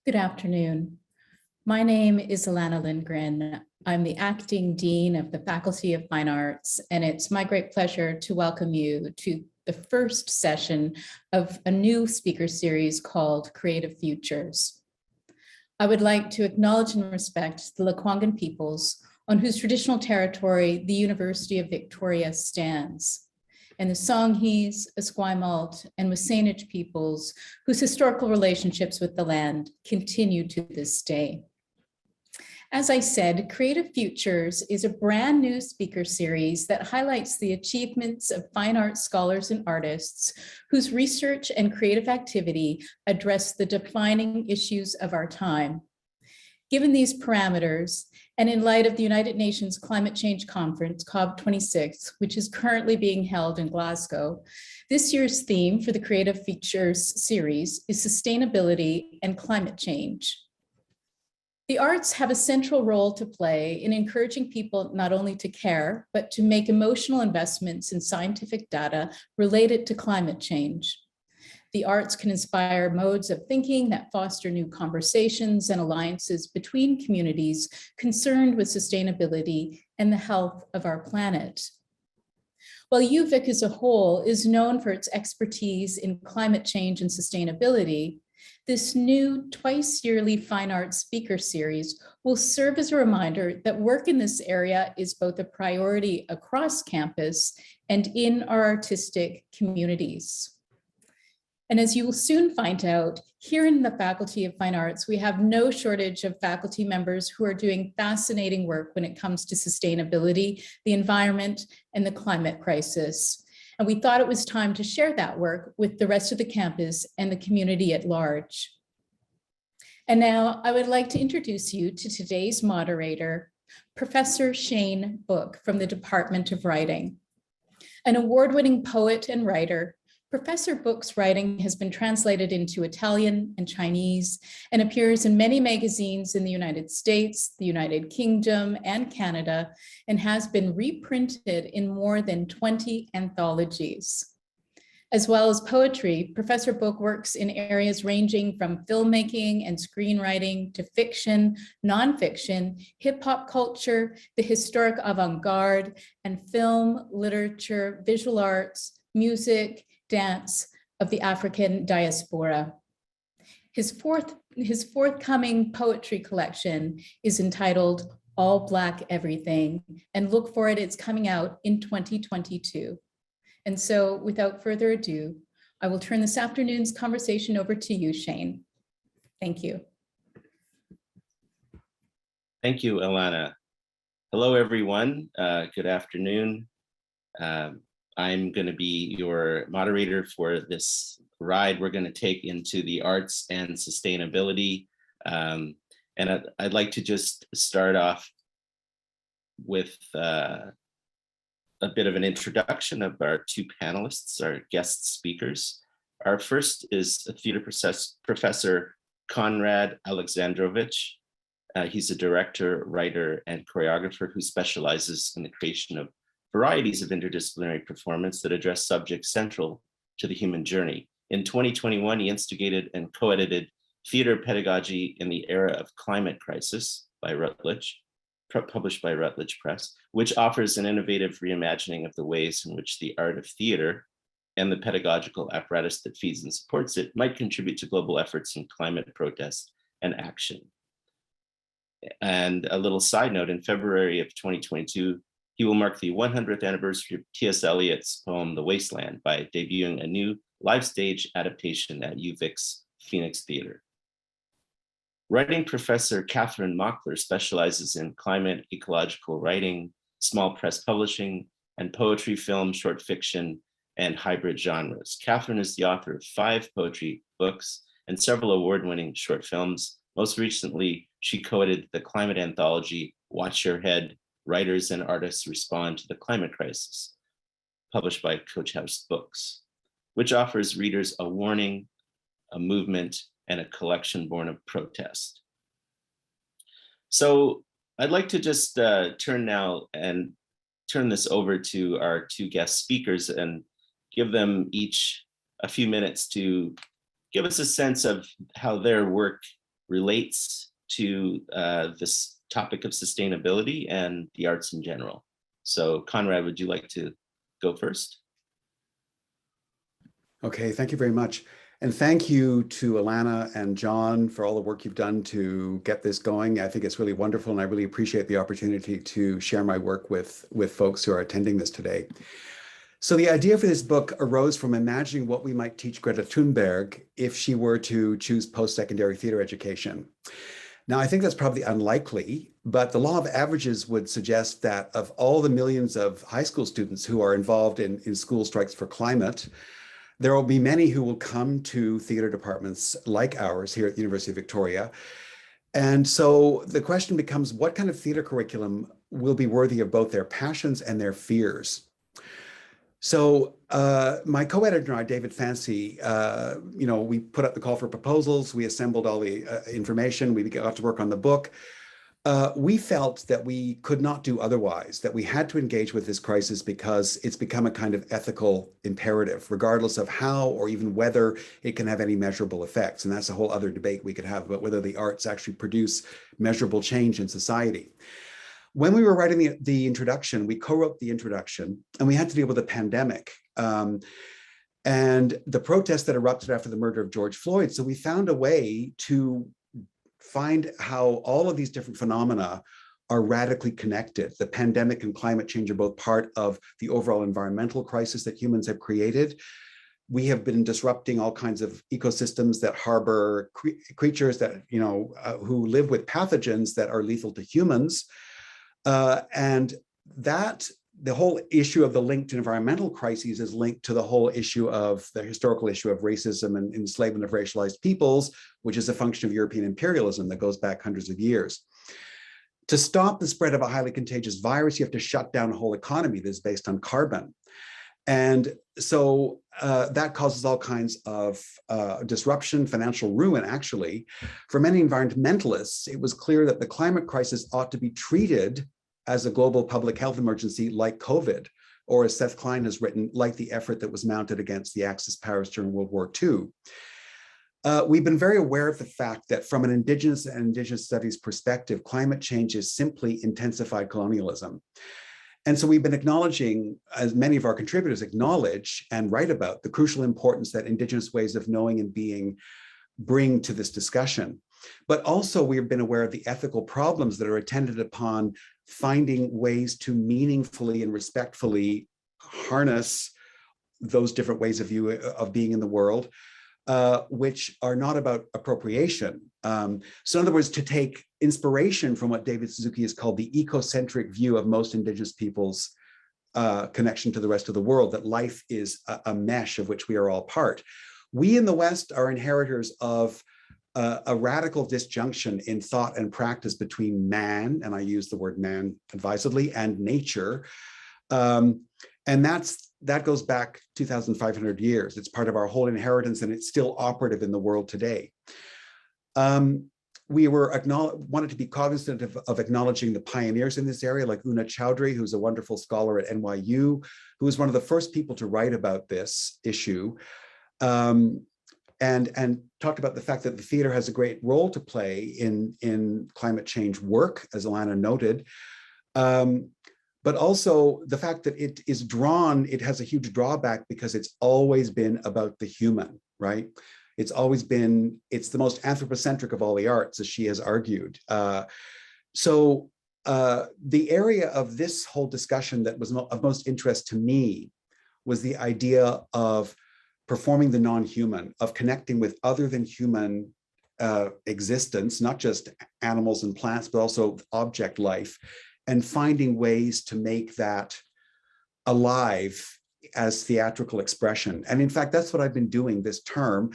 Good afternoon. My name is Alana Lindgren. I'm the acting dean of the Faculty of Fine Arts, and it's my great pleasure to welcome you to the first session of a new speaker series called Creative Futures. I would like to acknowledge and respect the Lekwungen peoples on whose traditional territory the University of Victoria stands, and the Songhees, Esquimalt, and Wasanich peoples whose historical relationships with the land continue to this day. As I said, Creative Futures is a brand new speaker series that highlights the achievements of fine arts scholars and artists whose research and creative activity address the defining issues of our time. Given these parameters, and in light of the United Nations Climate Change Conference, COP26, which is currently being held in Glasgow, this year's theme for the Creative Features series is sustainability and climate change. The arts have a central role to play in encouraging people not only to care, but to make emotional investments in scientific data related to climate change. The arts can inspire modes of thinking that foster new conversations and alliances between communities concerned with sustainability and the health of our planet. While UVic as a whole is known for its expertise in climate change and sustainability, this new twice-yearly fine arts speaker series will serve as a reminder that work in this area is both a priority across campus and in our artistic communities. And as you will soon find out, here in the Faculty of Fine Arts, we have no shortage of faculty members who are doing fascinating work when it comes to sustainability, the environment, and the climate crisis. And we thought it was time to share that work with the rest of the campus and the community at large. And now I would like to introduce you to today's moderator, Professor Shane Book from the Department of Writing. An award-winning poet and writer, Professor Book's writing has been translated into Italian and Chinese and appears in many magazines in the United States, the United Kingdom, and Canada, and has been reprinted in more than 20 anthologies. As well as poetry, Professor Book works in areas ranging from filmmaking and screenwriting to fiction, nonfiction, hip-hop culture, the historic avant-garde, and film, literature, visual arts, music, dance of the African diaspora. His forthcoming poetry collection is entitled All Black Everything, and look for it, it's coming out in 2022. And so without further ado, I will turn this afternoon's conversation over to you, Shane. Thank you. Thank you, Alana. Hello, everyone. Good afternoon. I'm going to be your moderator for this ride we're going to take into the arts and sustainability. And I'd like to just start off with a bit of an introduction of our two panelists, our guest speakers. Our first is a theater professor, Conrad Alexandrowicz. He's a director, writer, and choreographer who specializes in the creation of varieties of interdisciplinary performance that address subjects central to the human journey. In 2021, he instigated and co-edited Theater Pedagogy in the Era of Climate Crisis by Routledge, published by Routledge Press, which offers an innovative reimagining of the ways in which the art of theater and the pedagogical apparatus that feeds and supports it might contribute to global efforts in climate protest and action. And a little side note, in February of 2022, he will mark the 100th anniversary of T.S. Eliot's poem, The Wasteland, by debuting a new live stage adaptation at UVic's Phoenix Theater. Writing professor Kathryn Mockler specializes in climate ecological writing, small press publishing, and poetry, film, short fiction, and hybrid genres. Kathryn is the author of 5 poetry books and several award-winning short films. Most recently, she co-edited the climate anthology, Watch Your Head, Writers and Artists Respond to the Climate Crisis, published by Coach House Books, which offers readers a warning, a movement, and a collection born of protest. So I'd like to just turn this over to our two guest speakers and give them each a few minutes to give us a sense of how their work relates to this topic of sustainability and the arts in general. So Conrad, would you like to go first? Okay, thank you very much. And thank you to Alana and John for all the work you've done to get this going. I think it's really wonderful, and I really appreciate the opportunity to share my work with folks who are attending this today. So the idea for this book arose from imagining what we might teach Greta Thunberg if she were to choose post-secondary theater education. Now, I think that's probably unlikely, but the law of averages would suggest that of all the millions of high school students who are involved in school strikes for climate, there will be many who will come to theater departments like ours here at the University of Victoria. And so the question becomes, what kind of theater curriculum will be worthy of both their passions and their fears? So my co-editor and I, David Fancy, we put up the call for proposals, we assembled all the information, we got to work on the book. We felt that we could not do otherwise, that we had to engage with this crisis because it's become a kind of ethical imperative, regardless of how or even whether it can have any measurable effects. And that's a whole other debate we could have about whether the arts actually produce measurable change in society. When we were writing the introduction, we co-wrote the introduction, and we had to deal with a pandemic and the protests that erupted after the murder of George Floyd. So we found a way to find how all of these different phenomena are radically connected. The pandemic and climate change are both part of the overall environmental crisis that humans have created. We have been disrupting all kinds of ecosystems that harbor creatures that, who live with pathogens that are lethal to humans. And that the whole issue of the link to environmental crises is linked to the whole issue of the historical issue of racism and enslavement of racialized peoples, which is a function of European imperialism that goes back hundreds of years. To stop the spread of a highly contagious virus, you have to shut down a whole economy that's based on carbon. And so that causes all kinds of disruption, financial ruin, actually. For many environmentalists, it was clear that the climate crisis ought to be treated as a global public health emergency like COVID, or as Seth Klein has written, like the effort that was mounted against the Axis powers during World War II. We've been very aware of the fact that from an Indigenous and Indigenous studies perspective, climate change is simply intensified colonialism. And so we've been acknowledging, as many of our contributors acknowledge and write about, the crucial importance that Indigenous ways of knowing and being bring to this discussion. But also we've been aware of the ethical problems that are attendant upon finding ways to meaningfully and respectfully harness those different ways of being in the world, which are not about appropriation. So in other words, to take inspiration from what David Suzuki has called the ecocentric view of most Indigenous peoples' connection to the rest of the world, that life is a mesh of which we are all part. We in the West are inheritors of a radical disjunction in thought and practice between man, and I use the word man advisedly, and nature. And that goes back 2,500 years. It's part of our whole inheritance, and it's still operative in the world today. We wanted to be cognizant of acknowledging the pioneers in this area, like Una Chowdhury, who's a wonderful scholar at NYU, who was one of the first people to write about this issue. And talked about the fact that the theater has a great role to play in climate change work, as Alana noted, but also the fact that it has a huge drawback because it's always been about the human, right? It's the most anthropocentric of all the arts, as she has argued. So the area of this whole discussion that was of most interest to me was the idea of performing the non-human, of connecting with other than human existence, not just animals and plants, but also object life, and finding ways to make that alive as theatrical expression. And in fact, that's what I've been doing this term.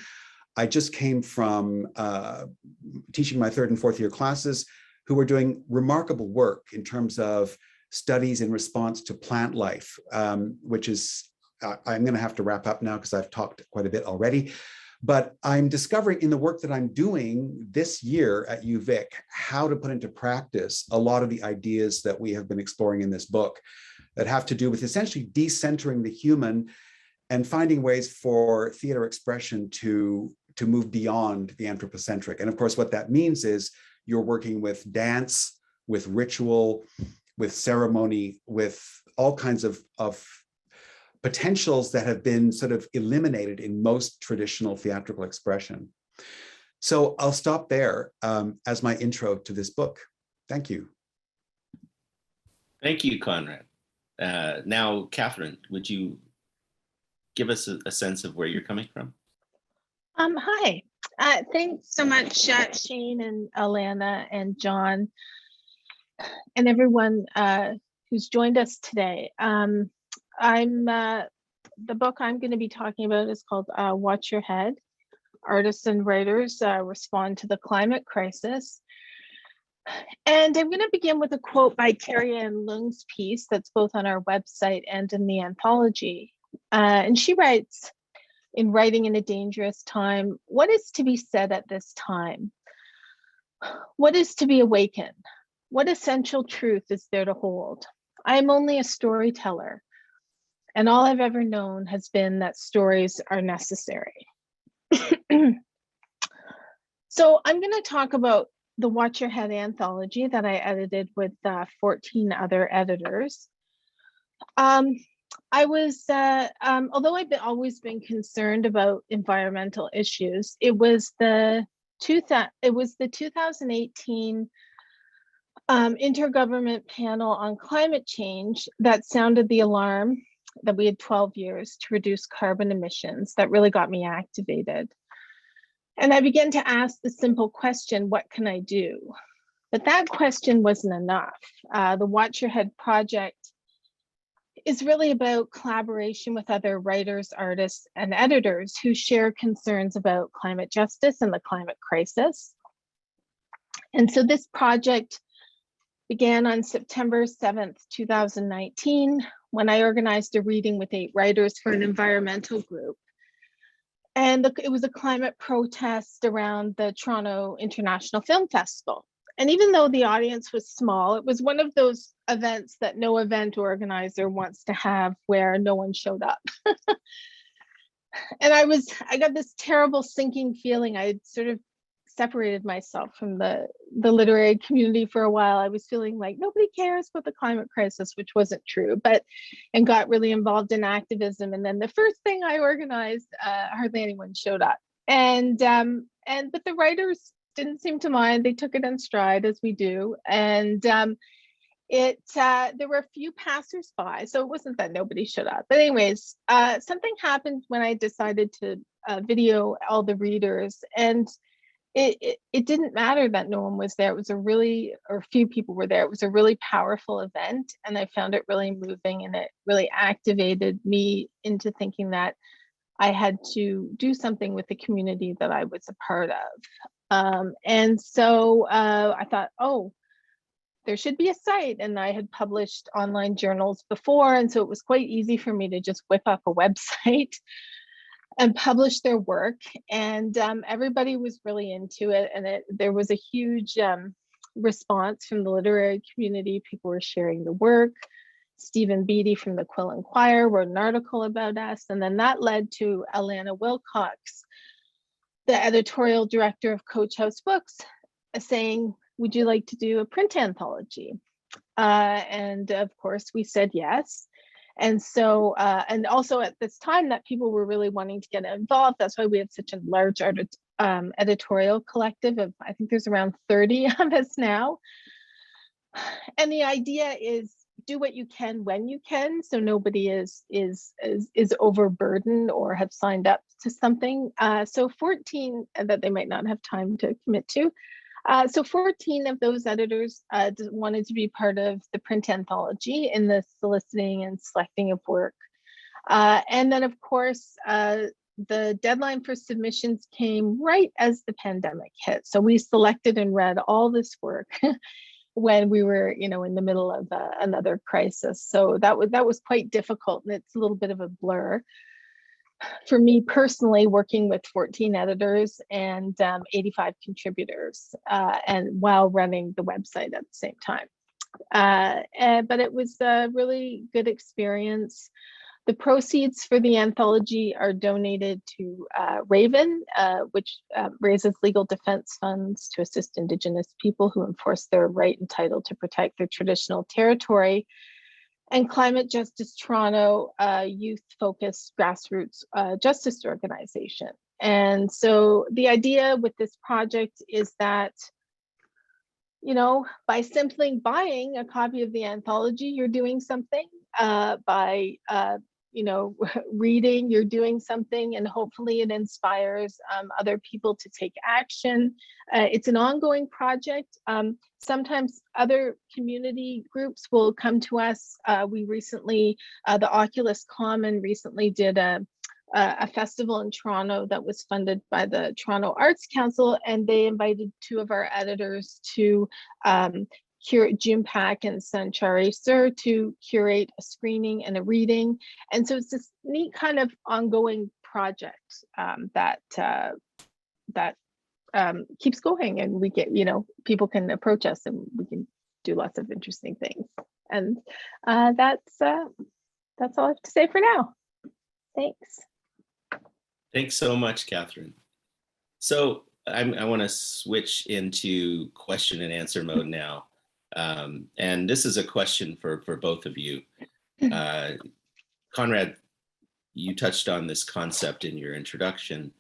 I just came from teaching my 3rd and 4th year classes who were doing remarkable work in terms of studies in response to plant life, which is, I'm going to have to wrap up now because I've talked quite a bit already, but I'm discovering in the work that I'm doing this year at UVic how to put into practice a lot of the ideas that we have been exploring in this book that have to do with essentially decentering the human and finding ways for theater expression to to move beyond the anthropocentric. And of course, what that means is you're working with dance, with ritual, with ceremony, with all kinds of potentials that have been sort of eliminated in most traditional theatrical expression. So I'll stop there as my intro to this book. Thank you. Thank you, Conrad. Now, Kathryn, would you give us a sense of where you're coming from? Hi. Thanks so much, Shane and Alana and John and everyone who's joined us today. The book I'm going to be talking about is called Watch Your Head. Artists and writers respond to the climate crisis. And I'm going to begin with a quote by Carrie Ann Lung's piece that's both on our website and in the anthology. And she writes, "In writing in a dangerous time, what is to be said at this time? What is to be awakened? What essential truth is there to hold? I am only a storyteller, and all I've ever known has been that stories are necessary." So I'm going to talk about the Watch Your Head anthology that I edited with 14 other editors. I was, although I've always been concerned about environmental issues, it was the 2018 Intergovernment Panel on Climate Change that sounded the alarm that we had 12 years to reduce carbon emissions that really got me activated. And I began to ask the simple question, what can I do? But that question wasn't enough. The Watch Your Head project is really about collaboration with other writers, artists, and editors who share concerns about climate justice and the climate crisis. And so this project began on September 7th, 2019, when I organized a reading with 8 writers for an environmental group. And it was a climate protest around the Toronto International Film Festival. And even though the audience was small, it was one of those events that no event organizer wants to have where no one showed up. And I got this terrible sinking feeling. I had sort of separated myself from the literary community for a while. I was feeling like nobody cares about the climate crisis, which wasn't true, and got really involved in activism. And then the first thing I organized, hardly anyone showed up. But the writers didn't seem to mind. They took it in stride, as we do. And there were a few passersby, so it wasn't that nobody showed up. But anyways, something happened when I decided to video all the readers, and it didn't matter that no one was there. It was or few people were there. It was a really powerful event, and I found it really moving, and it really activated me into thinking that I had to do something with the community that I was a part of. And so I thought, oh, there should be a site. And I had published online journals before. And so it was quite easy for me to just whip up a website and publish their work. And everybody was really into it. And there was a huge response from the literary community. People were sharing the work. Stephen Beatty from the Quill and Choir wrote an article about us. And then that led to Alana Wilcox, the editorial director of Coach House Books, saying, would you like to do a print anthology? And of course we said yes. And so, and also at this time that people were really wanting to get involved. That's why we have such a large editorial collective of, I think there's around 30 of us now. And the idea is do what you can when you can, so nobody is overburdened or have signed up to something. So 14 that they might not have time to commit to. So 14 of those editors wanted to be part of the print anthology in the soliciting and selecting of work. And then, of course, the deadline for submissions came right as the pandemic hit. So we selected and read all this work when we were, in the middle of another crisis. So that was quite difficult, and it's a little bit of a blur. For me personally, working with 14 editors and 85 contributors, and while running the website at the same time. But it was a really good experience. The proceeds for the anthology are donated to Raven, which raises legal defense funds to assist Indigenous people who enforce their right and title to protect their traditional territory, and Climate Justice Toronto, youth-focused grassroots justice organization. And so the idea with this project is that, you know, by simply buying a copy of the anthology, you're doing something. By you know, reading, you're doing something, and hopefully it inspires other people to take action. It's an ongoing project. Sometimes other community groups will come to us. We recently, the Oculus Common recently did a festival in Toronto that was funded by the Toronto Arts Council, and they invited 2 of our editors to curate June Pack and Sanchari Sir to curate a screening and a reading. And so it's this neat kind of ongoing project that keeps going, and we get, you know, people can approach us and we can do lots of interesting things. And that's all I have to say for now. Thanks. Thanks so much, Kathryn. So I want to switch into question and answer mode now. And this is a question for both of you. Conrad, you touched on this concept in your introduction,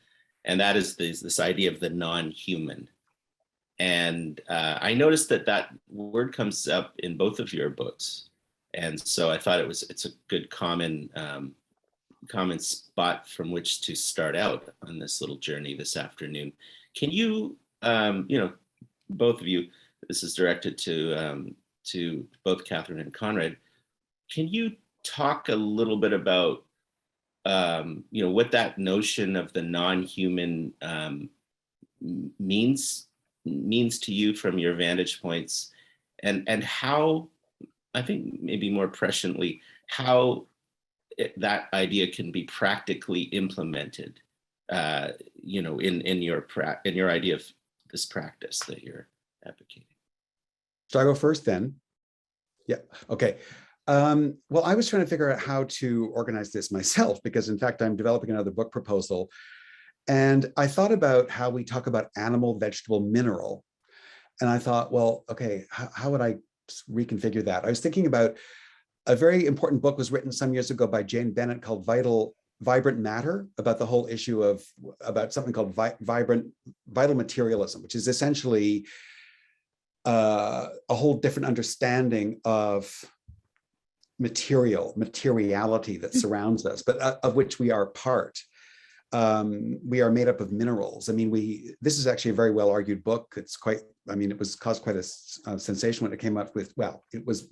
and that is this idea of the non-human. And I noticed that word comes up in both of your books. And so I thought it's a good common spot from which to start out on this little journey this afternoon. Can you, you know, both of you, this is directed to both Kathryn and Conrad. Can you talk a little bit about, you know, what that notion of the non-human means to you from your vantage points, and how, I think maybe more presciently, how that idea can be practically implemented, you know, in your idea of this practice that you're advocating. Should I go first then? Yeah, okay. Well, I was trying to figure out how to organize this myself, because in fact, I'm developing another book proposal. And I thought about how we talk about animal, vegetable, mineral. And I thought, well, okay, how would I reconfigure that? I was thinking about a very important book was written some years ago by Jane Bennett called Vibrant Matter, about the whole issue of, about something called vital materialism, which is essentially a whole different understanding of materiality that surrounds us, but of which we are part. We are made up of minerals. I mean, this is actually a very well argued book. It's quite, I mean, it was caused quite a sensation when it came up with, well, it was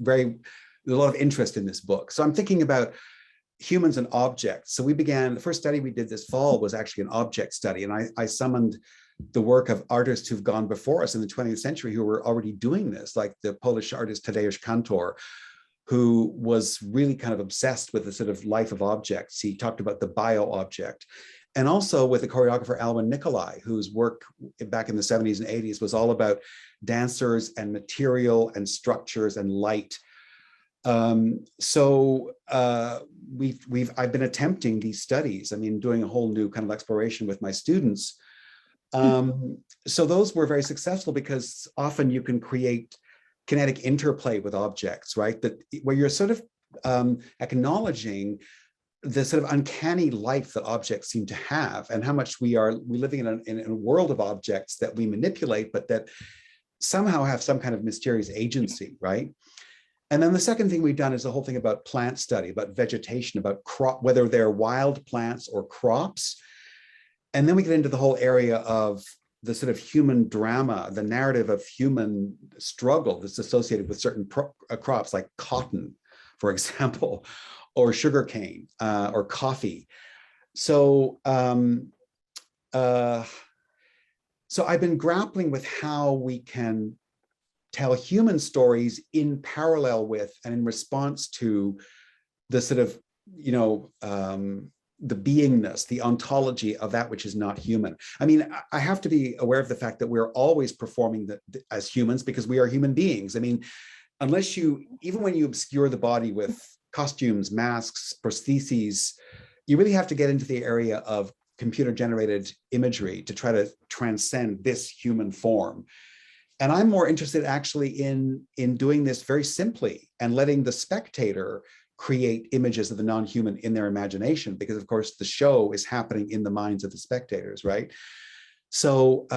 there's a lot of interest in this book. So I'm thinking about humans and objects. So the first study we did this fall was actually an object study. And I summoned the work of artists who've gone before us in the 20th century who were already doing this, like the Polish artist Tadeusz Kantor, who was really kind of obsessed with the sort of life of objects. He talked about the bio-object. And also with the choreographer Alwyn Nikolai, whose work back in the 70s and 80s was all about dancers and material and structures and light. So I've been attempting these studies. I mean, doing a whole new kind of exploration with my students. So those were very successful because often you can create kinetic interplay with objects, right? That where you're sort of acknowledging the sort of uncanny life that objects seem to have, and how much we're living in a world of objects that we manipulate, but that somehow have some kind of mysterious agency, right? And then the second thing we've done is the whole thing about plant study, about vegetation, about whether they're wild plants or crops. And then we get into the whole area of the sort of human drama, the narrative of human struggle that's associated with certain crops like cotton, for example, or sugarcane or coffee. So, so I've been grappling with how we can tell human stories in parallel with and in response to the sort of, you know, the beingness, the ontology of that which is not human. I mean, I have to be aware of the fact that we're always performing as humans because we are human beings. I mean, unless even when you obscure the body with costumes, masks, prostheses. You really have to get into the area of computer-generated imagery to try to transcend this human form. And I'm more interested actually in doing this very simply and letting the spectator create images of the non-human in their imagination, because of course the show is happening in the minds of the spectators, right? So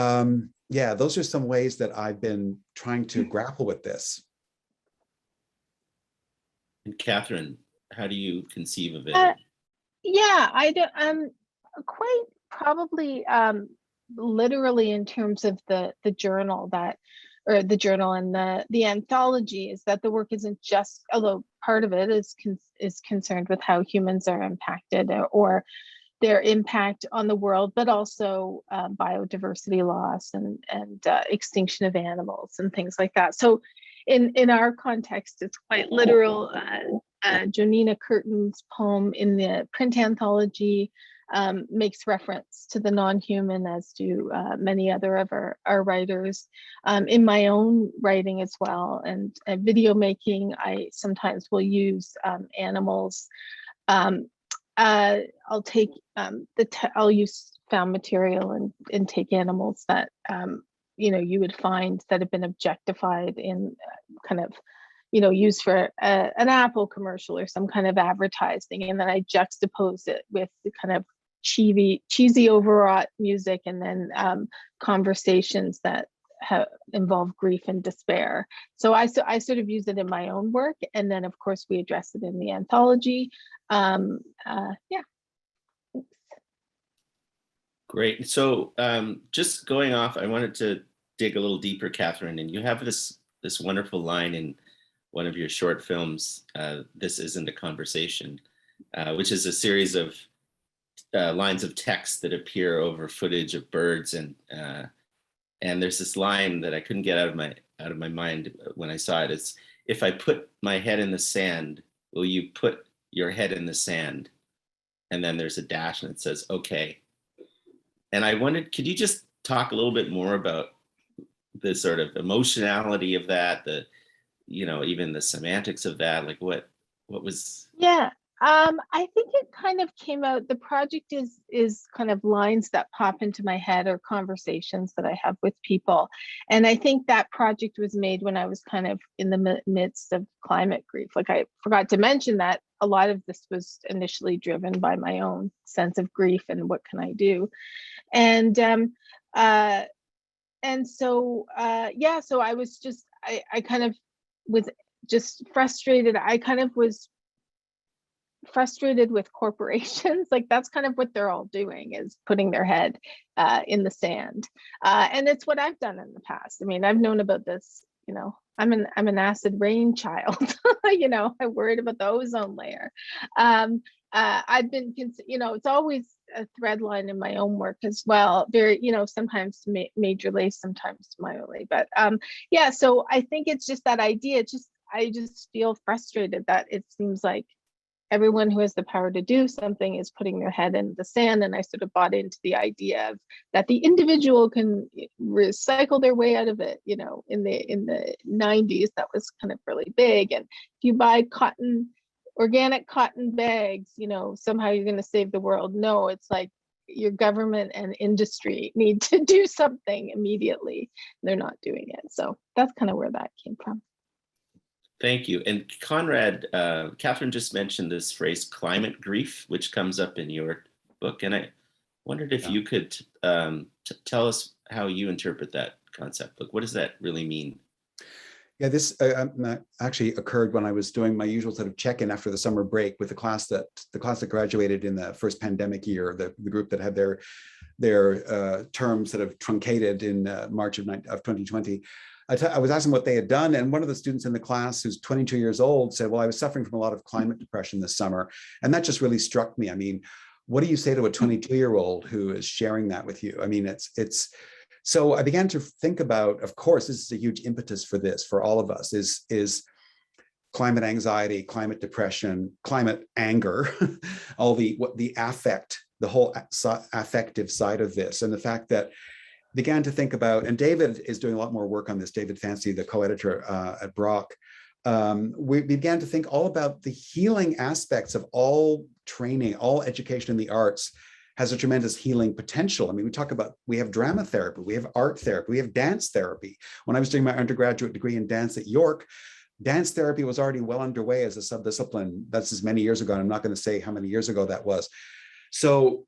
yeah, those are some ways that I've been trying to grapple with this. And Kathryn, how do you conceive of it? Yeah, I do. Quite probably literally in terms of the journal that, or the journal and the anthology, is that the work isn't just, although part of it is concerned with how humans are impacted or their impact on the world, but also biodiversity loss and extinction of animals and things like that. So in our context, it's quite literal. Jonina Curtin's poem in the print anthology makes reference to the non-human, as do many other of our writers. In my own writing as well, and video making, I sometimes will use animals. I'll take I'll use found material and take animals that you would find that have been objectified in kind of used for an Apple commercial or some kind of advertising, and then I juxtapose it with the kind of cheesy overwrought music, and then conversations that involve grief and despair. So I sort of use it in my own work, and then of course we address it in the anthology. Yeah. Great. So just going off, I wanted to dig a little deeper, Kathryn, and you have this wonderful line in one of your short films, This Isn't a Conversation, which is a series of lines of text that appear over footage of birds, and there's this line that I couldn't get out of my mind when I saw it. It's, if I put my head in the sand, will you put your head in the sand? And then there's a dash and it says, okay. And I wondered, could you just talk a little bit more about the sort of emotionality of that, even the semantics of that, like what was? Yeah, I think it kind of came out, the project is kind of lines that pop into my head or conversations that I have with people. And I think that project was made when I was kind of in the midst of climate grief. Like, I forgot to mention that a lot of this was initially driven by my own sense of grief and what can I do. And so yeah, so I was just, I kind of was just frustrated. I kind of was frustrated with corporations. Like, that's kind of what they're all doing, is putting their head in the sand. And it's what I've done in the past. I mean, I've known about this, I'm an acid rain child. I'm worried about the ozone layer. I've been, it's always a thread line in my own work as well. Very, sometimes majorly, sometimes minorly. But yeah, so I think it's just that idea. I just feel frustrated that it seems like everyone who has the power to do something is putting their head in the sand. And I sort of bought into the idea of that the individual can recycle their way out of it. In the 90s, that was kind of really big. And if you buy organic cotton bags, somehow you're going to save the world. No, it's like your government and industry need to do something immediately. They're not doing it. So that's kind of where that came from. Thank you. And Conrad, Kathryn just mentioned this phrase, climate grief, which comes up in your book. And I wondered if you could tell us how you interpret that concept. Like, what does that really mean? Yeah, this actually occurred when I was doing my usual sort of check-in after the summer break with the class that graduated in the first pandemic year, the group that had their terms sort of truncated in March of 2020. I was asking what they had done, and one of the students in the class, who's 22 years old, said, well, I was suffering from a lot of climate depression this summer. And that just really struck me. I mean, what do you say to a 22-year-old who is sharing that with you? I mean, it's so I began to think about, of course, this is a huge impetus for this, for all of us, is climate anxiety, climate depression, climate anger, all the affect, the whole affective side of this, and the fact that began to think about, and David is doing a lot more work on this, David Fancy, the co-editor at Brock, we began to think all about the healing aspects of all training, all education in the arts has a tremendous healing potential. I mean, we have drama therapy, we have art therapy, we have dance therapy. When I was doing my undergraduate degree in dance at York, dance therapy was already well underway as a subdiscipline. That's as many years ago, and I'm not going to say how many years ago that was. So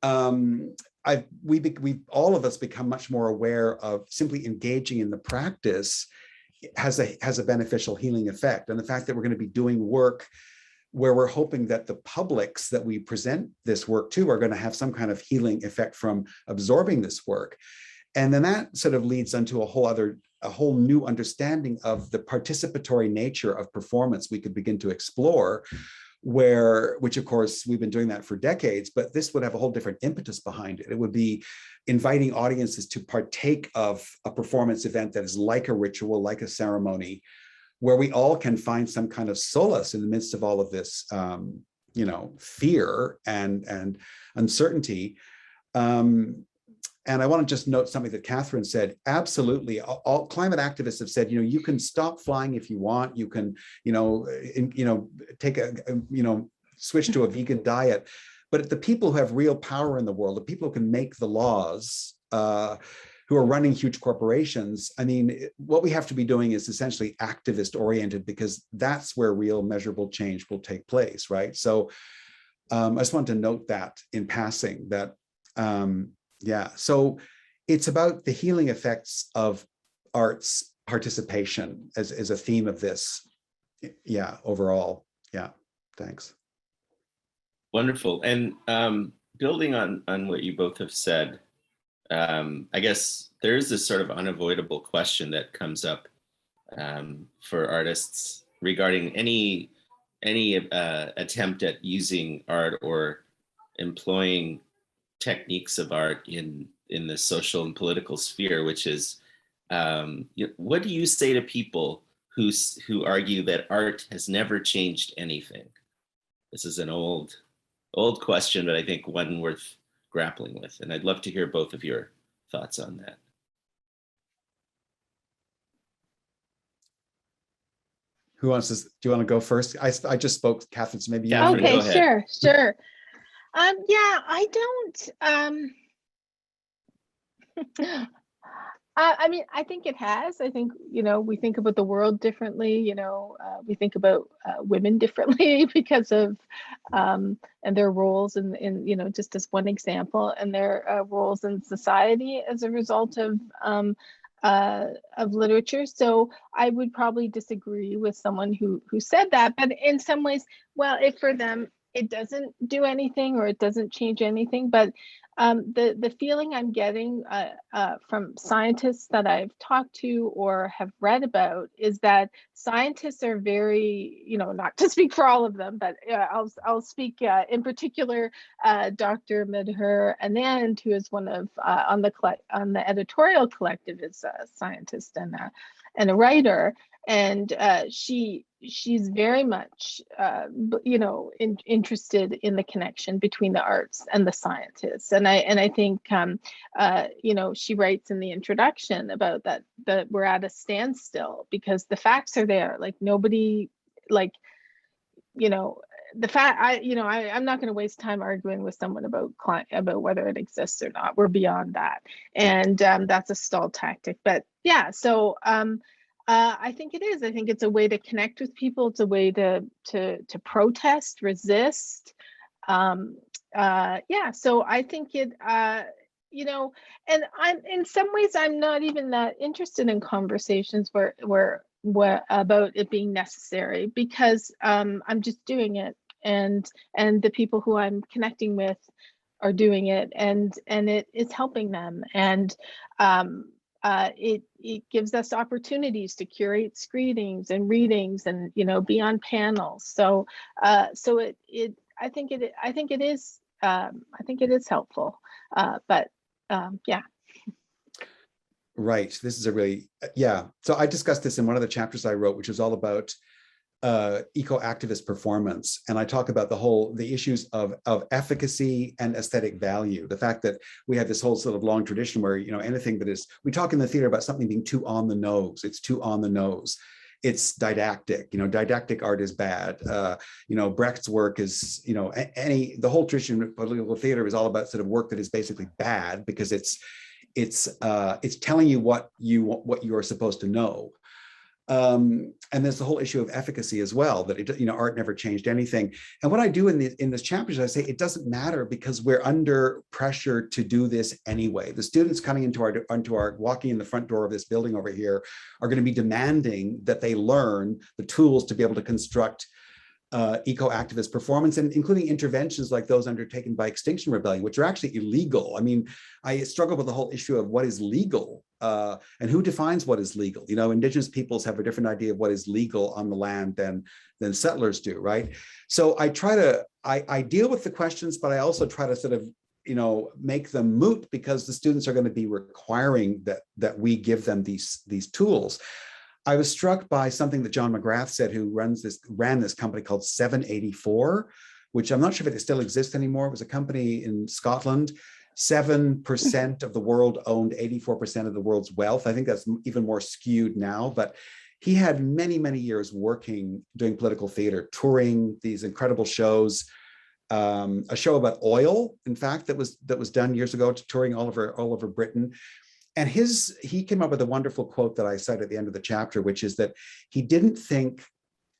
we all of us become much more aware of simply engaging in the practice has a beneficial healing effect. And the fact that we're going to be doing work where we're hoping that the publics that we present this work to are going to have some kind of healing effect from absorbing this work. And then that sort of leads into a whole new understanding of the participatory nature of performance we could begin to explore, which of course we've been doing that for decades, but this would have a whole different impetus behind it. It would be inviting audiences to partake of a performance event that is like a ritual, like a ceremony, where we all can find some kind of solace in the midst of all of this, fear and uncertainty. And I want to just note something that Kathryn said. Absolutely, all climate activists have said, you can stop flying if you want. You can, take switch to a vegan diet. But the people who have real power in the world, the people who can make the laws, who are running huge corporations, I mean, what we have to be doing is essentially activist oriented, because that's where real measurable change will take place, right? So I just wanted to note that in passing that, so it's about the healing effects of arts participation as a theme of this. Yeah, overall. Yeah, thanks. Wonderful. And building on what you both have said, I guess there is this sort of unavoidable question that comes up for artists regarding any attempt at using art or employing techniques of art in the social and political sphere, which is, what do you say to people who argue that art has never changed anything? This is an old question, but I think one worth grappling with. And I'd love to hear both of your thoughts on that. Who wants to, do you want to go first? I just spoke, Kathryn, so maybe you Kathryn, want to go ahead. Sure. I don't, I mean, I think it has. I think, we think about the world differently, we think about women differently because of, and their roles in just as one example, and their roles in society as a result of literature. So I would probably disagree with someone who said that, but in some ways, well, if for them, it doesn't do anything or it doesn't change anything, but the feeling I'm getting from scientists that I've talked to or have read about is that scientists are very, not to speak for all of them, but I'll speak in particular, Dr. Madhur Anand, who is one of on the editorial collective, is a scientist and a writer, and she's very much interested in the connection between the arts and the scientists, and I think she writes in the introduction about that we're at a standstill because the facts are there. Like nobody, the fact I'm not going to waste time arguing with someone about whether it exists or not. We're beyond that, and that's a stall tactic. But yeah, so I think it is. I think it's a way to connect with people. It's a way to protest, resist. So I think it. And I'm in some ways I'm not even that interested in conversations where about it being necessary, because I'm just doing it, and the people who I'm connecting with are doing it, and it is helping them, and it gives us opportunities to curate screenings and readings and be on panels. So I think it is helpful, but yeah. Right. This is a really, So I discussed this in one of the chapters I wrote, which is all about eco-activist performance. And I talk about the issues of efficacy and aesthetic value. The fact that we have this whole sort of long tradition where, anything that is, we talk in the theater about something being too on the nose. It's too on the nose. it's didactic. Didactic art is bad. Brecht's work is, the whole tradition of political theater is all about sort of work that is basically bad because it's telling you what you are supposed to know. And there's the whole issue of efficacy as well, that art never changed anything. And what I do in this chapter is I say it doesn't matter because we're under pressure to do this anyway. The students coming into our walking in the front door of this building over here are going to be demanding that they learn the tools to be able to construct eco-activist performance, and including interventions like those undertaken by Extinction Rebellion, which are actually illegal. I mean, I struggle with the whole issue of what is legal and who defines what is legal. Indigenous peoples have a different idea of what is legal on the land than settlers do, right? So I deal with the questions, but I also try to sort of make them moot because the students are going to be requiring that we give them these tools. I was struck by something that John McGrath said, who ran this company called 784, which I'm not sure if it still exists anymore. It was a company in Scotland. 7% of the world owned 84% of the world's wealth. I think that's even more skewed now, but he had many, many years doing political theater, touring these incredible shows. A show about oil, in fact, that was done years ago, touring all over Britain. And he came up with a wonderful quote that I cite at the end of the chapter, which is that he didn't think,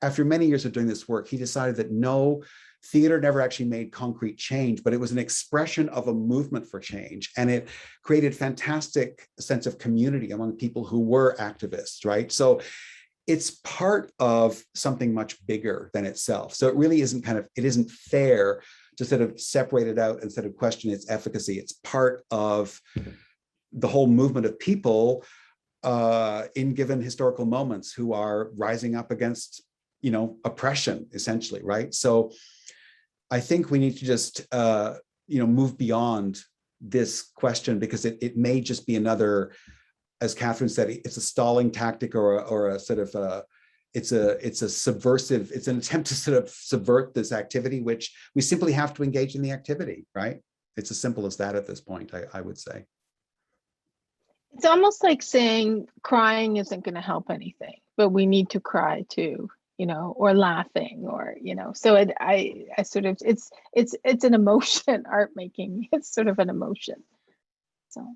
after many years of doing this work, he decided that no, theater never actually made concrete change, but it was an expression of a movement for change. And it created fantastic sense of community among people who were activists, right? So it's part of something much bigger than itself. So it really isn't it isn't fair to sort of separate it out and sort of question its efficacy. It's part of the whole movement of people in given historical moments who are rising up against, oppression, essentially, right? So I think we need to just, move beyond this question because it may just be another, as Kathryn said, it's a stalling tactic or a sort of it's a subversive, it's an attempt to sort of subvert this activity, which we simply have to engage in the activity, right? It's as simple as that at this point, I would say. It's almost like saying crying isn't going to help anything, but we need to cry too, or laughing, or So I sort of it's an emotion. Art making, it's sort of an emotion. So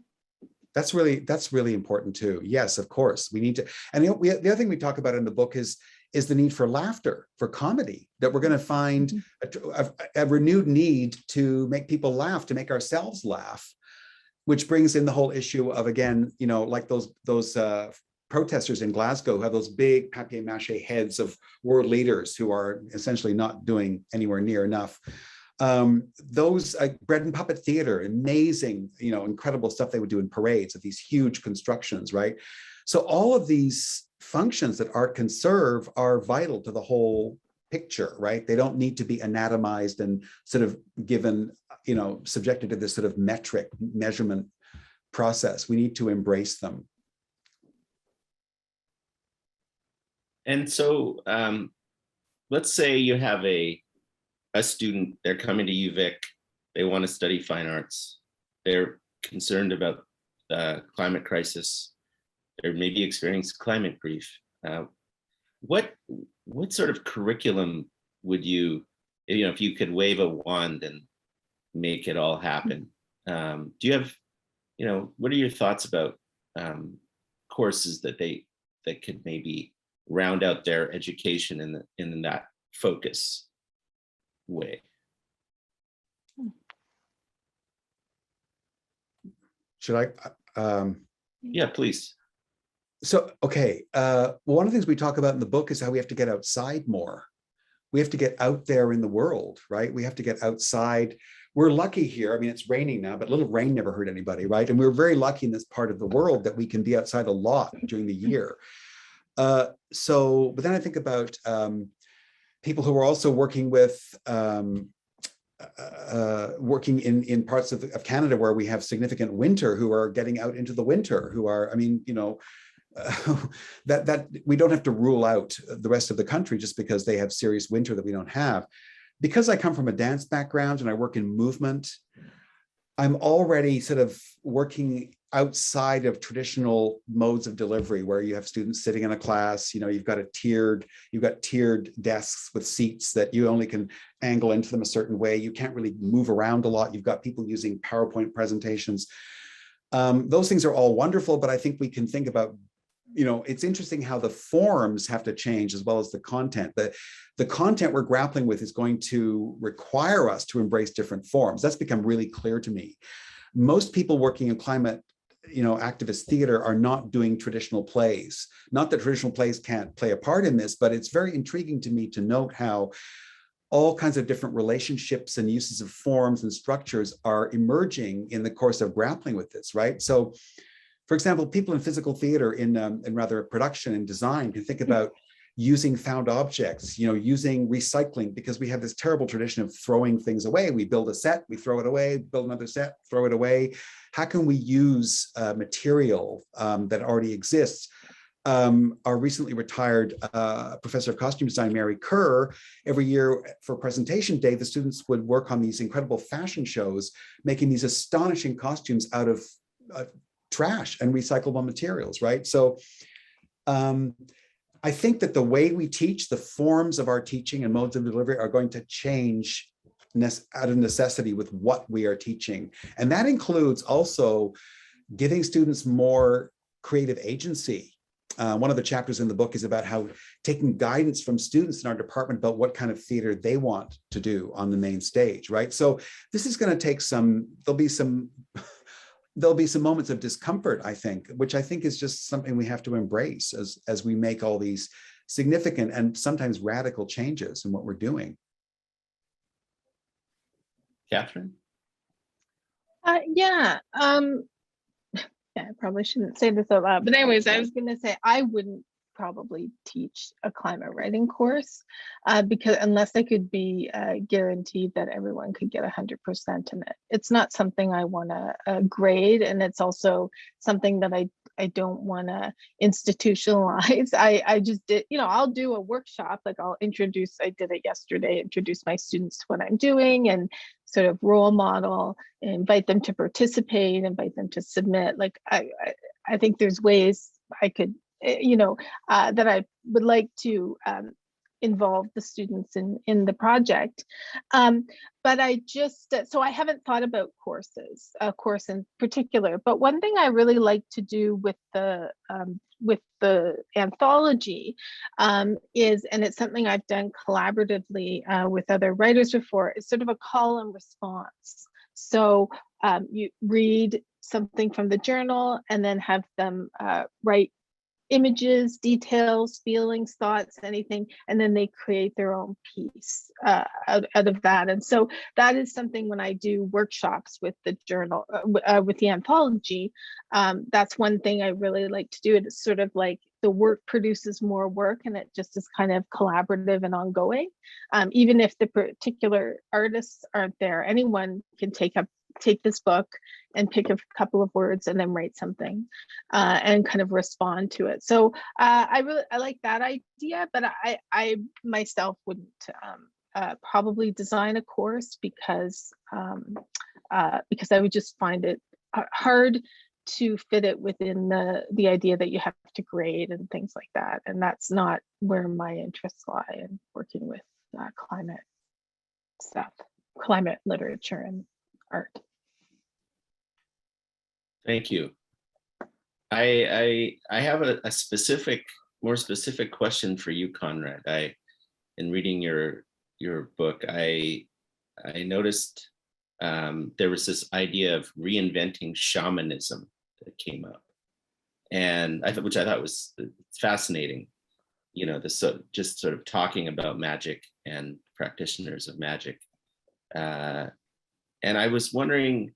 that's really important too. Yes, of course, we need to. And the other thing we talk about in the book is the need for laughter, for comedy. That we're going to find a renewed need to make people laugh, to make ourselves laugh. Which brings in the whole issue of, again, like those protesters in Glasgow who have those big papier-mâché heads of world leaders who are essentially not doing anywhere near enough. Those bread and puppet theater, amazing, incredible stuff they would do in parades of these huge constructions, right? So all of these functions that art can serve are vital to the whole picture, right? They don't need to be anatomized and sort of given, subjected to this sort of measurement process. We need to embrace them. And so let's say you have a student, they're coming to UVic, they want to study fine arts, they're concerned about the climate crisis, they're maybe experiencing climate grief. What sort of curriculum would you, if you could wave a wand and make it all happen? Do you have, what are your thoughts about courses that could maybe round out their education in that focus way? Should I? Yeah, please. So, okay. One of the things we talk about in the book is how we have to get outside more. We have to get out there in the world, right? We have to get outside. We're lucky here. I mean, it's raining now, but little rain never hurt anybody, right? And we're very lucky in this part of the world that we can be outside a lot during the year. But then I think about people who are also working with, working in parts of Canada where we have significant winter, who are getting out into the winter, who are, that we don't have to rule out the rest of the country just because they have serious winter that we don't have. Because I come from a dance background and I work in movement, I'm already sort of working outside of traditional modes of delivery, where you have students sitting in a class, you've got tiered desks with seats that you only can angle into them a certain way. You can't really move around a lot. You've got people using PowerPoint presentations. Those things are all wonderful, but I think we can think about, it's interesting how the forms have to change as well as the content. The content we're grappling with is going to require us to embrace different forms. That's become really clear to me. Most people working in climate activist theater are not doing traditional plays. Not that traditional plays can't play a part in this, but it's very intriguing to me to note how all kinds of different relationships and uses of forms and structures are emerging in the course of grappling with this, right? So, for example, people in physical theater, in rather production and design, can think about using found objects, using recycling, because we have this terrible tradition of throwing things away. We build a set, we throw it away, build another set, throw it away. How can we use material that already exists? Our recently retired professor of costume design, Mary Kerr, every year for presentation day, the students would work on these incredible fashion shows, making these astonishing costumes out of trash and recyclable materials, right? So I think that the way we teach, the forms of our teaching and modes of delivery are going to change out of necessity with what we are teaching. And that includes also giving students more creative agency. One of the chapters in the book is about how taking guidance from students in our department about what kind of theater they want to do on the main stage, right? So this is going to take there'll be some moments of discomfort, I think, which I think is just something we have to embrace as we make all these significant and sometimes radical changes in what we're doing. Kathryn? Yeah, I probably shouldn't say this out loud, but anyways, I was going to say I wouldn't probably teach a climate writing course because unless I could be guaranteed that everyone could get 100% in it. It's not something I want to grade, and it's also something that I don't want to institutionalize. I just did, I'll do a workshop, like I did it yesterday, introduce my students to what I'm doing and sort of role model, invite them to participate, invite them to submit. Like I think there's ways I could, that I would like to involve the students in the project. But I just, so I haven't thought about a course in particular, but one thing I really like to do with the anthology is, and it's something I've done collaboratively with other writers before, is sort of a call and response. So you read something from the journal and then have them write images, details, feelings, thoughts, anything, and then they create their own piece out of that. And so that is something when I do workshops with the journal, with the anthology, that's one thing I really like to do. It's sort of like the work produces more work, and it just is kind of collaborative and ongoing. Even if the particular artists aren't there, anyone can take this book and pick a couple of words and then write something and kind of respond to it. So I like that idea, but I myself wouldn't probably design a course because I would just find it hard to fit it within the idea that you have to grade and things like that. And that's not where my interests lie in working with climate stuff, climate literature and art. Thank you. I have a more specific question for you, Conrad. In reading your book, I noticed there was this idea of reinventing shamanism that came up, and which I thought was fascinating. Just sort of talking about magic and practitioners of magic, and I was wondering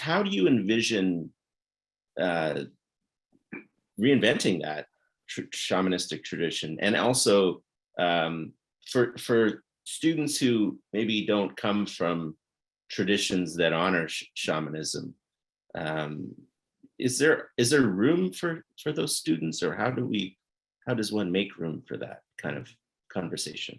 how do you envision reinventing that shamanistic tradition, and also for students who maybe don't come from traditions that honor shamanism? Is there room for those students, or how does one make room for that kind of conversation?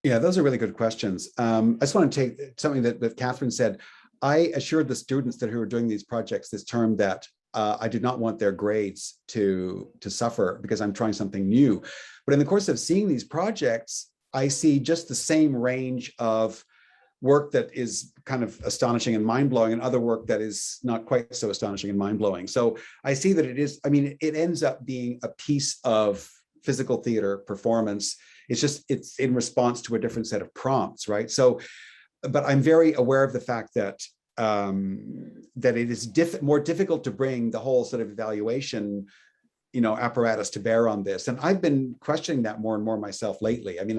Yeah, those are really good questions. I just want to take something that Kathryn said. I assured the students that who were doing these projects this term that I did not want their grades to suffer because I'm trying something new. But in the course of seeing these projects, I see just the same range of work that is kind of astonishing and mind-blowing, and other work that is not quite so astonishing and mind-blowing. So I see that it is, I mean, it ends up being a piece of physical theater performance. It's in response to a different set of prompts, right? So, but I'm very aware of the fact that that it is more difficult to bring the whole sort of evaluation, apparatus to bear on this. And I've been questioning that more and more myself lately. I mean,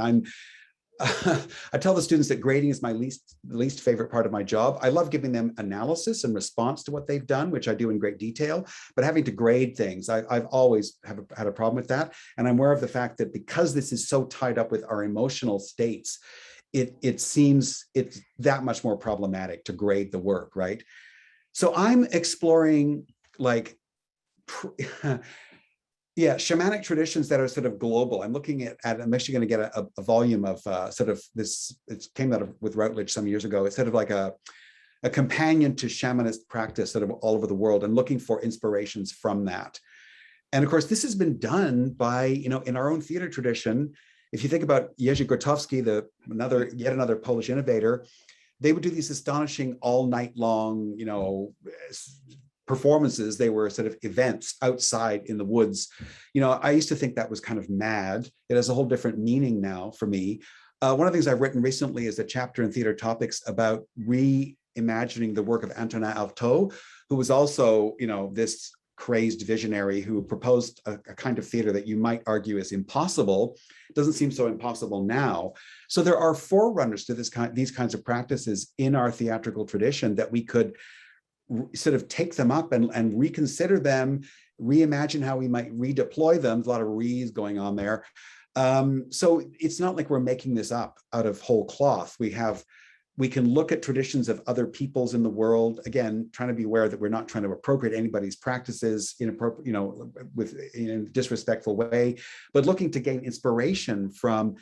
I tell the students that grading is my least favorite part of my job. I love giving them analysis and response to what they've done, which I do in great detail, but having to grade things, I've always had a problem with that. And I'm aware of the fact that because this is so tied up with our emotional states, it seems it's that much more problematic to grade the work, right? So I'm exploring shamanic traditions that are sort of global. I'm looking at I'm actually going to get a volume of sort of this, it came out with Routledge some years ago. It's sort of like a companion to shamanist practice sort of all over the world, and looking for inspirations from that. And of course, this has been done by, in our own theater tradition. If you think about Jerzy Grotowski, yet another Polish innovator, they would do these astonishing all night long, performances. They were sort of events outside in the woods. I used to think that was kind of mad. It has a whole different meaning now for me. One of the things I've written recently is a chapter in Theater Topics about reimagining the work of Antonin Artaud, who was also, this crazed visionary who proposed a kind of theater that you might argue is impossible. It doesn't seem so impossible now. So there are forerunners to these kinds of practices in our theatrical tradition that we could sort of take them up and reconsider them, reimagine how we might redeploy them. There's a lot of re's going on there. So it's not like we're making this up out of whole cloth. We can look at traditions of other peoples in the world, again, trying to be aware that we're not trying to appropriate anybody's in a disrespectful way, but looking to gain inspiration from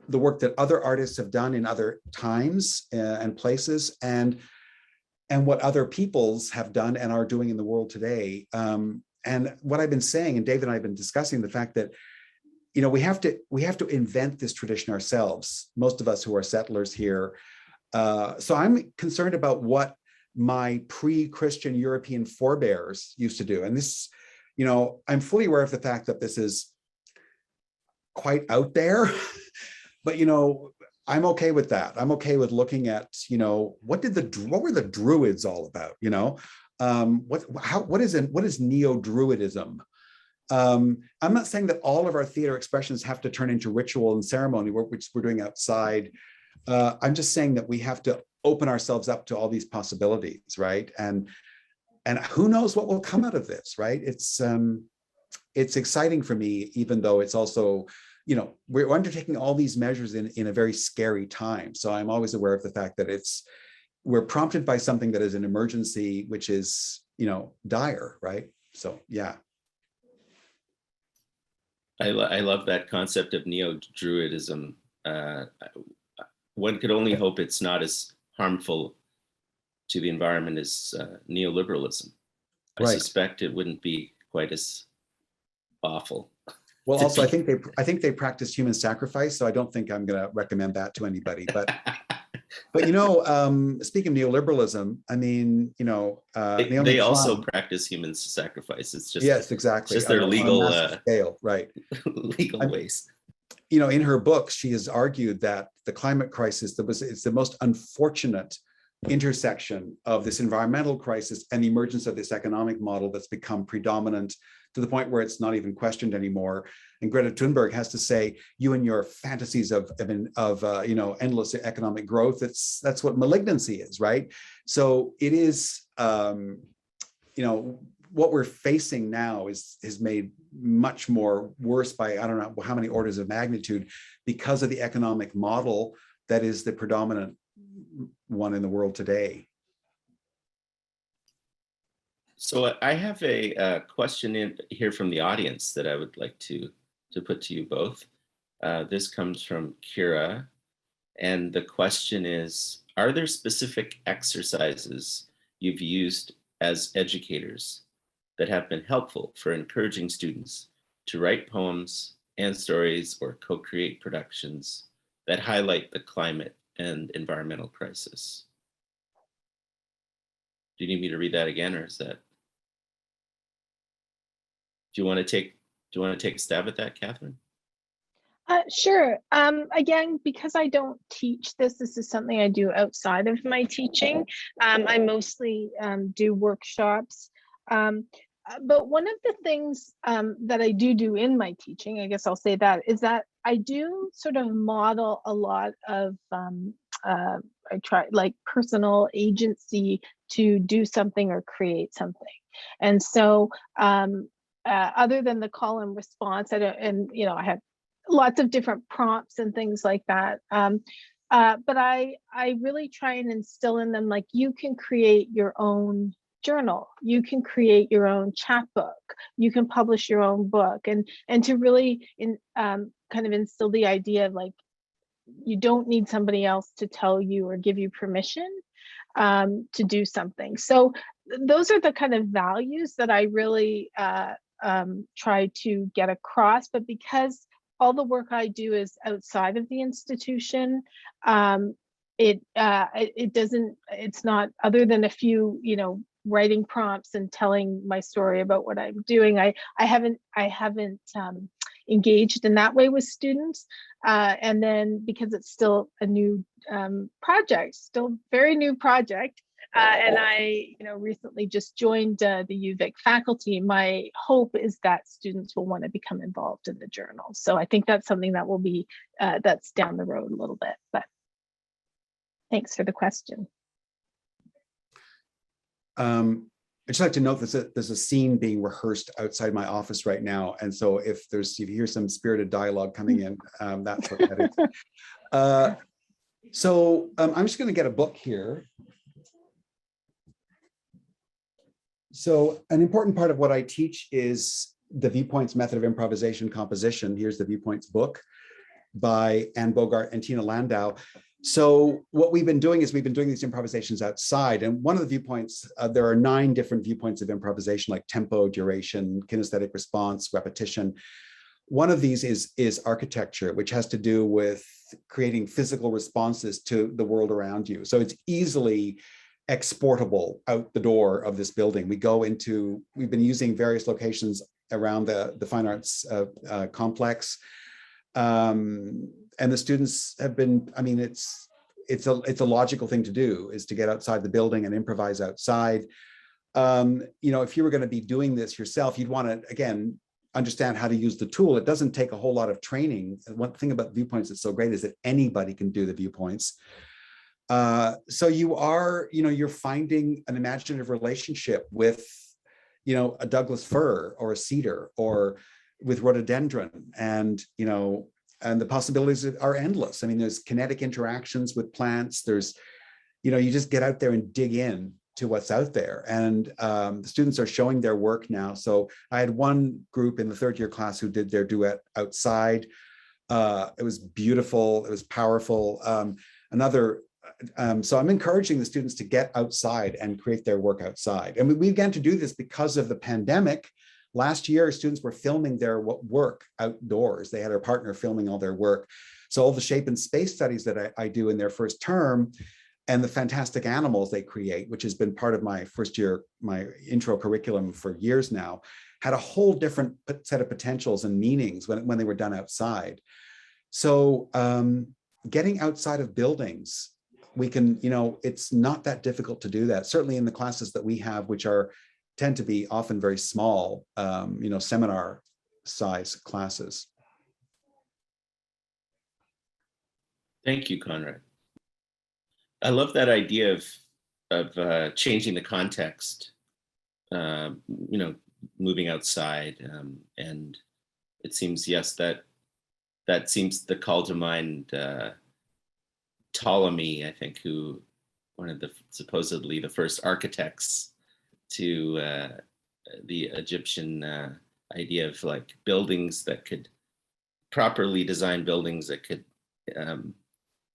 the work that other artists have done in other times and places, and what other peoples have done and are doing in the world today. And what I've been saying, and David and I have been discussing the fact that, we have to invent this tradition ourselves, most of us who are settlers here. So I'm concerned about what my pre-Christian European forebears used to do. And this, I'm fully aware of the fact that this is quite out there, but, I'm okay with that. I'm okay with looking at, what were the Druids all about? What is neo-Druidism? I'm not saying that all of our theater expressions have to turn into ritual and ceremony, which we're doing outside. I'm just saying that we have to open ourselves up to all these possibilities, right? And who knows what will come out of this, right? It's exciting for me, even though it's also, we're undertaking all these measures in a very scary time. So I'm always aware of the fact that we're prompted by something that is an emergency, which is, dire, right? So, yeah. I love that concept of neo-Druidism. One could only hope it's not as harmful to the environment as neoliberalism. I suspect it wouldn't be quite as awful. Well, also, I think they practice human sacrifice, so I don't think I'm going to recommend that to anybody. But speaking of neoliberalism, I mean, they also practice human sacrifice. It's just, yes, exactly. Just their legal scale, right? Legal ways. In her book, she has argued that the climate crisis it's the most unfortunate intersection of this environmental crisis and the emergence of this economic model that's become predominant to the point where it's not even questioned anymore. And Greta Thunberg has to say, you and your fantasies of endless economic growth, that's what malignancy is, right? So it is, what we're facing now is made much more worse by, I don't know how many orders of magnitude, because of the economic model that is the predominant one in the world today. So I have a question in here from the audience that I would like to put to you both. This comes from Kira, and the question is, Are there specific exercises you've used as educators that have been helpful for encouraging students to write poems and stories or co-create productions that highlight the climate and environmental crisis? Do you need me to read that again, or is that? Do you want to take a stab at that, Kathryn? Sure. Again, because I don't teach this, this is something I do outside of my teaching. I mostly do workshops. But one of the things that I do in my teaching, I guess I'll say that, is that I do sort of model a lot of, I try like personal agency to do something or create something. And so other than the call and response, I have lots of different prompts and things like that. But I really try and instill in them, like, you can create your own journal, you can create your own chapbook, you can publish your own book, and to really kind of instill the idea of, like, you don't need somebody else to tell you or give you permission to do something. So those are the kind of values that I really try to get across. But because all the work I do is outside of the institution, it's not, other than a few, writing prompts and telling my story about what I'm doing, I haven't engaged in that way with students. And then because it's still a new project, still very new project, and I, recently just joined the UVic faculty, my hope is that students will want to become involved in the journal. So I think that's something that will be, that's down the road a little bit, but thanks for the question. I'd just like to note that there's a scene being rehearsed outside my office right now. And so if you hear some spirited dialogue coming in, that's what that is. So I'm just going to get a book here. So an important part of what I teach is the Viewpoints method of improvisation composition. Here's the Viewpoints book by Anne Bogart and Tina Landau. So what we've been doing is we've been doing these improvisations outside. And one of the viewpoints, there are 9 different viewpoints of improvisation, like tempo, duration, kinesthetic response, repetition. One of these is architecture, which has to do with creating physical responses to the world around you. So it's easily exportable out the door of this building. We've been using various locations around the fine arts complex. And the students have been, it's a logical thing to do, is to get outside the building and improvise outside. If you were going to be doing this yourself, you'd want to, again, understand how to use the tool. It doesn't take a whole lot of training. One thing about viewpoints that's so great is that anybody can do the viewpoints. So you're finding an imaginative relationship with, a Douglas fir or a cedar, or with rhododendron, and the possibilities are endless. There's kinetic interactions with plants. There's, you just get out there and dig in to what's out there. And the students are showing their work now. So I had one group in the 3rd year class who did their duet outside. It was beautiful. It was powerful. So I'm encouraging the students to get outside and create their work outside. And we began to do this because of the pandemic. Last year, students were filming their work outdoors. They had a partner filming all their work. So all the shape and space studies that I do in their first term, and the fantastic animals they create, which has been part of my my intro curriculum for years now, had a whole different set of potentials and meanings when they were done outside. So getting outside of buildings, we can, it's not that difficult to do that. Certainly in the classes that we have, which tend to be often very small, seminar size classes. Thank you, Conrad. I love that idea of changing the context, moving outside, and it seems, yes, that seems to call to mind Ptolemy, I think, who one of the supposedly the first architects to the Egyptian idea of, like, buildings that could properly design buildings that could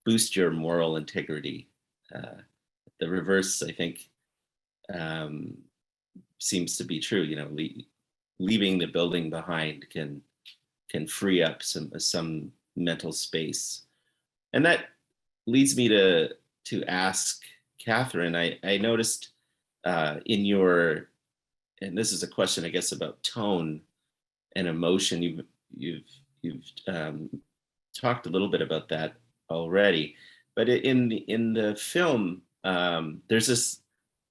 boost your moral integrity. the reverse, I think, seems to be true. Leaving the building behind can free up some mental space. And that leads me to ask Kathryn. I noticed in your, and this is a question, I guess, about tone and emotion. You've talked a little bit about that already, but in the film, there's this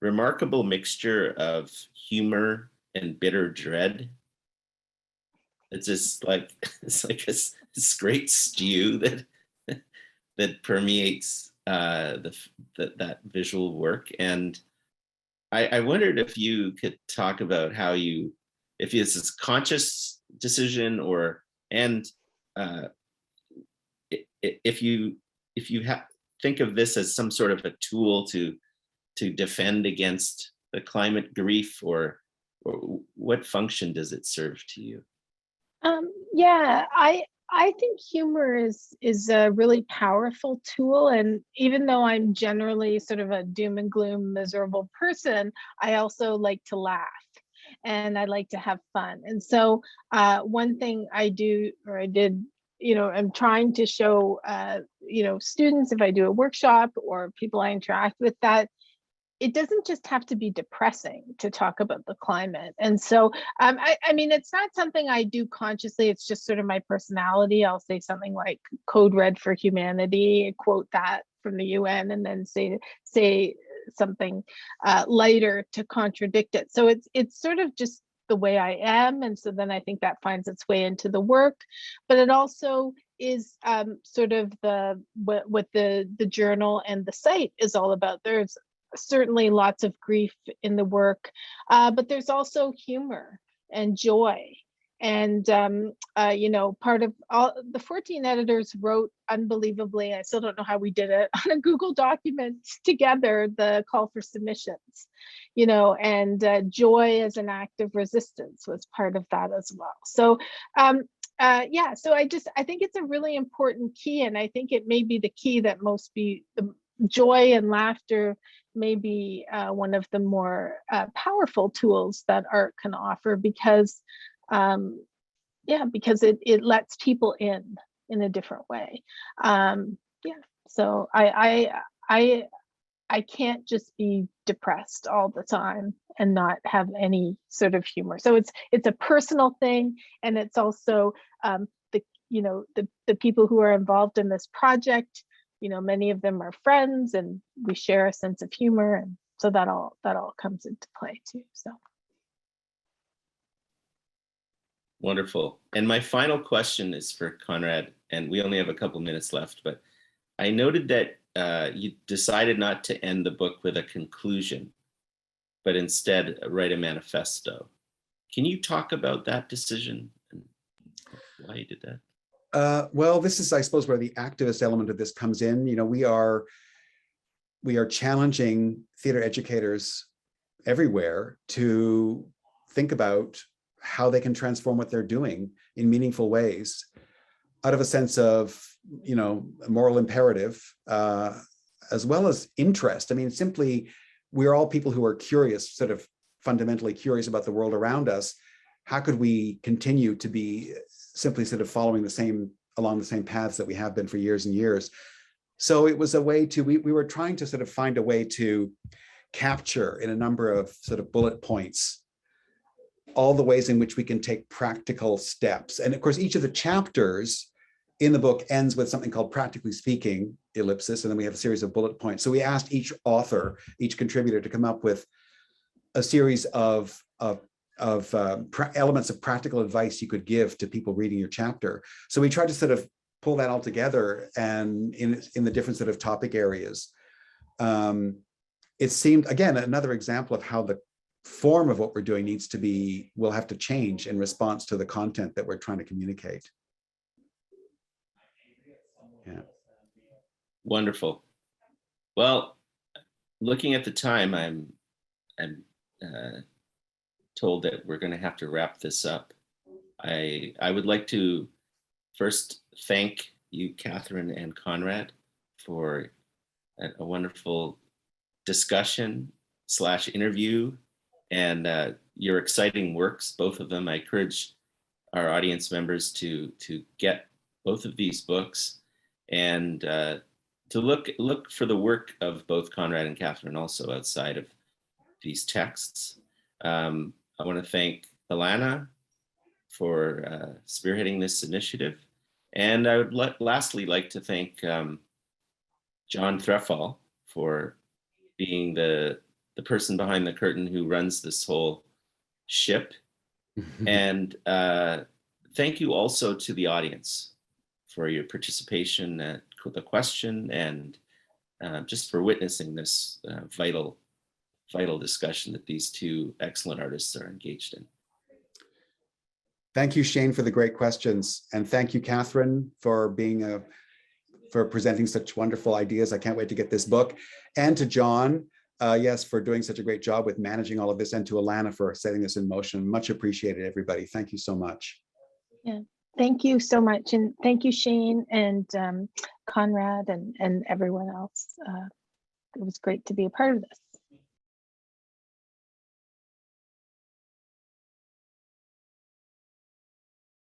remarkable mixture of humor and bitter dread. It's just like this great stew that permeates that visual work. And I wondered if you could talk about how if it's this conscious decision, if you think of this as some sort of a tool to defend against the climate grief, or what function does it serve to you? Yeah, I think humor is a really powerful tool. And even though I'm generally sort of a doom and gloom, miserable person, I also like to laugh and I like to have fun. And so one thing I do, or I did, I'm trying to show, students, if I do a workshop or people I interact with, that it doesn't just have to be depressing to talk about the climate. And so, I mean, it's not something I do consciously. It's just sort of my personality. I'll say something like Code Red for Humanity, quote that from the UN, and then say something lighter to contradict it. So it's sort of just the way I am. And so then I think that finds its way into the work, but it also is sort of what the journal and the site is all about. There's certainly lots of grief in the work, but there's also humor and joy. And, part of all the 14 editors wrote unbelievably, I still don't know how we did it, on a Google document together, the call for submissions, and joy as an act of resistance was part of that as well. So, so I think it's a really important key. And I think it may be the key that the joy and laughter may be one of the more powerful tools that art can offer, because it lets people in a different way. So I can't just be depressed all the time and not have any sort of humor. So it's a personal thing, and it's also the people who are involved in this project. Many of them are friends, and we share a sense of humor, and so that all comes into play too. So wonderful. And my final question is for Conrad, and we only have a couple minutes left, but I noted that you decided not to end the book with a conclusion, but instead write a manifesto. Can you talk about that decision and why you did that? Well, this is, I suppose, where the activist element of this comes in. We are challenging theater educators everywhere to think about how they can transform what they're doing in meaningful ways, out of a sense of, a moral imperative, as well as interest. I mean, simply, we're all people who are curious, sort of fundamentally curious about the world around us. How could we continue to be simply sort of following along the same paths that we have been for years and years? So it was a way to, we were trying to sort of find a way to capture in a number of sort of bullet points all the ways in which we can take practical steps. And of course, each of the chapters in the book ends with something called Practically Speaking, ellipsis, and then we have a series of bullet points. So we asked each author, each contributor, to come up with a series of elements of practical advice you could give to people reading your chapter. So we tried to sort of pull that all together, and in the different sort of topic areas. It seemed, again, another example of how the form of what we're doing will have to change in response to the content that we're trying to communicate. Yeah. Wonderful. Well, looking at the time, I'm told that we're going to have to wrap this up. I would like to first thank you, Kathryn and Conrad, for a wonderful discussion / interview, and your exciting works, both of them. I encourage our audience members to get both of these books, and to look for the work of both Conrad and Kathryn also outside of these texts. I want to thank Alana for spearheading this initiative. And I would lastly like to thank John Threfall for being the person behind the curtain who runs this whole ship. And thank you also to the audience for your participation at the question, and just for witnessing this vital discussion that these two excellent artists are engaged in. Thank you, Shane, for the great questions. And thank you, Kathryn, for for presenting such wonderful ideas. I can't wait to get this book. And to John, yes, for doing such a great job with managing all of this, and to Alana for setting this in motion. Much appreciated, everybody. Thank you so much. Yeah, thank you so much. And thank you, Shane and Conrad and everyone else. It was great to be a part of this.